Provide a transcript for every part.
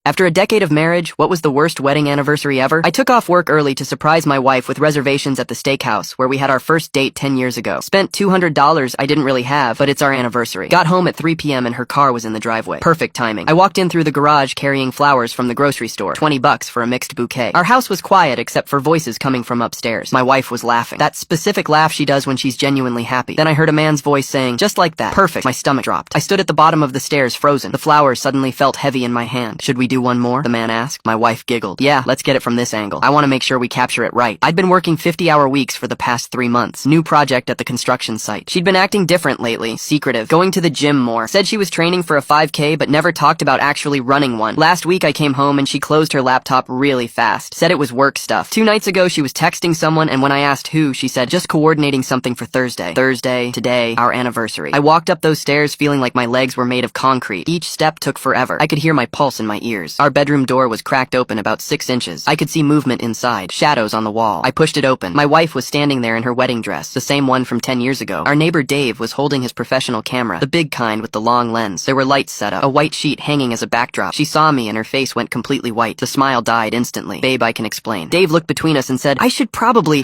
After a decade of marriage, what was the worst wedding anniversary ever? I took off work early to surprise my wife with reservations at the steakhouse, where we had our first date 10 years ago. Spent $200 I didn't really have, but it's our anniversary. Got home at 3 p.m. and her car was in the driveway. Perfect timing. I walked in through the garage carrying flowers from the grocery store. $20 for a mixed bouquet. Our house was quiet except for voices coming from upstairs. My wife was laughing. That specific laugh she does when she's genuinely happy. Then I heard a man's voice saying, "Just like that." Perfect. My stomach dropped. I stood at the bottom of the stairs frozen. The flowers suddenly felt heavy in my hand. "Should we do one more?" the man asked. My wife giggled. "Yeah, let's get it from this angle. I want to make sure we capture it right." I'd been working 50-hour weeks for the past 3 months. New project at the construction site. She'd been acting different lately. Secretive. Going to the gym more. Said she was training for a 5K but never talked about actually running one. Last week I came home and she closed her laptop really fast. Said it was work stuff. 2 nights ago she was texting someone, and when I asked who, she said just coordinating something for Thursday. Thursday, today, our anniversary. I walked up those stairs feeling like my legs were made of concrete. Each step took forever. I could hear my pulse in my ears. Our bedroom door was cracked open about 6 inches. I could see movement inside, shadows on the wall. I pushed it open. My wife was standing there in her wedding dress, the same one from 10 years ago. Our neighbor Dave was holding his professional camera, the big kind with the long lens. There were lights set up, a white sheet hanging as a backdrop. She saw me and her face went completely white. The smile died instantly. "Babe, I can explain." Dave looked between us and said, I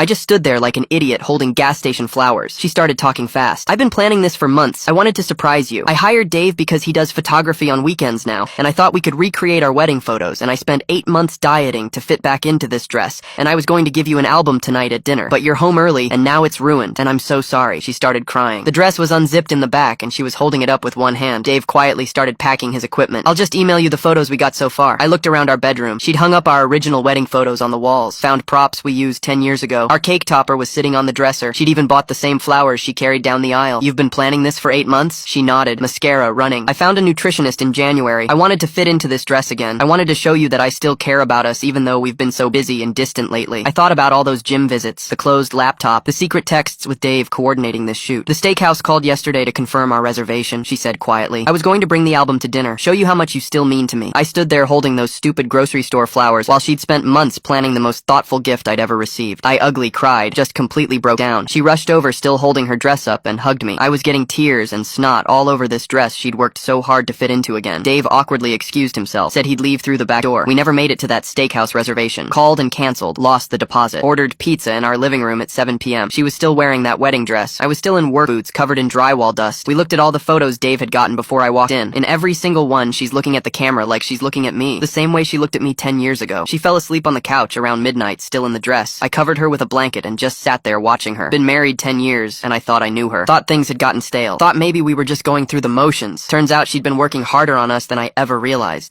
just stood there like an idiot holding gas station flowers. She started talking fast. "I've been planning this for months. I wanted to surprise you. I hired Dave because he does photography on weekends now, and I thought we could recreate our wedding photos, and I spent 8 months dieting to fit back into this dress, and I was going to give you an album tonight at dinner, but you're home early, and now it's ruined, and I'm so sorry." She started crying. The dress was unzipped in the back, and she was holding it up with one hand. Dave quietly started packing his equipment. "I'll just email you the photos we got so far." I looked around our bedroom. She'd hung up our original wedding photos on the walls, found props we used 10 years ago. Our cake topper was sitting on the dresser. She'd even bought the same flowers she carried down the aisle. "You've been planning this for 8 months?" She nodded. Mascara running. "I found a nutritionist in January. I wanted to fit into this dress again. I wanted to show you that I still care about us even though we've been so busy and distant lately. I thought about all those gym visits, the closed laptop, the secret texts with Dave coordinating this shoot. The steakhouse called yesterday to confirm our reservation," she said quietly. "I was going to bring the album to dinner, show you how much you still mean to me." I stood there holding those stupid grocery store flowers while she'd spent months planning the most thoughtful gift I'd ever received. I ugly cried, just completely broke down. She rushed over still holding her dress up and hugged me. I was getting tears and snot all over this dress she'd worked so hard to fit into again. Dave awkwardly excused himself, said he'd leave through the back door. We never made it to that steakhouse reservation. Called and canceled, lost the deposit. Ordered pizza in our living room at 7 p.m. She was still wearing that wedding dress. I was still in work boots covered in drywall dust. We looked at all the photos Dave had gotten before I walked in. In every single one, she's looking at the camera like she's looking at me, the same way she looked at me 10 years ago. She fell asleep on the couch around midnight, still in the dress. I covered her with a blanket and just sat there watching her. Been married 10 years, and I thought I knew her. Thought things had gotten stale. Thought maybe we were just going through the motions. Turns out she'd been working harder on us than I ever realized.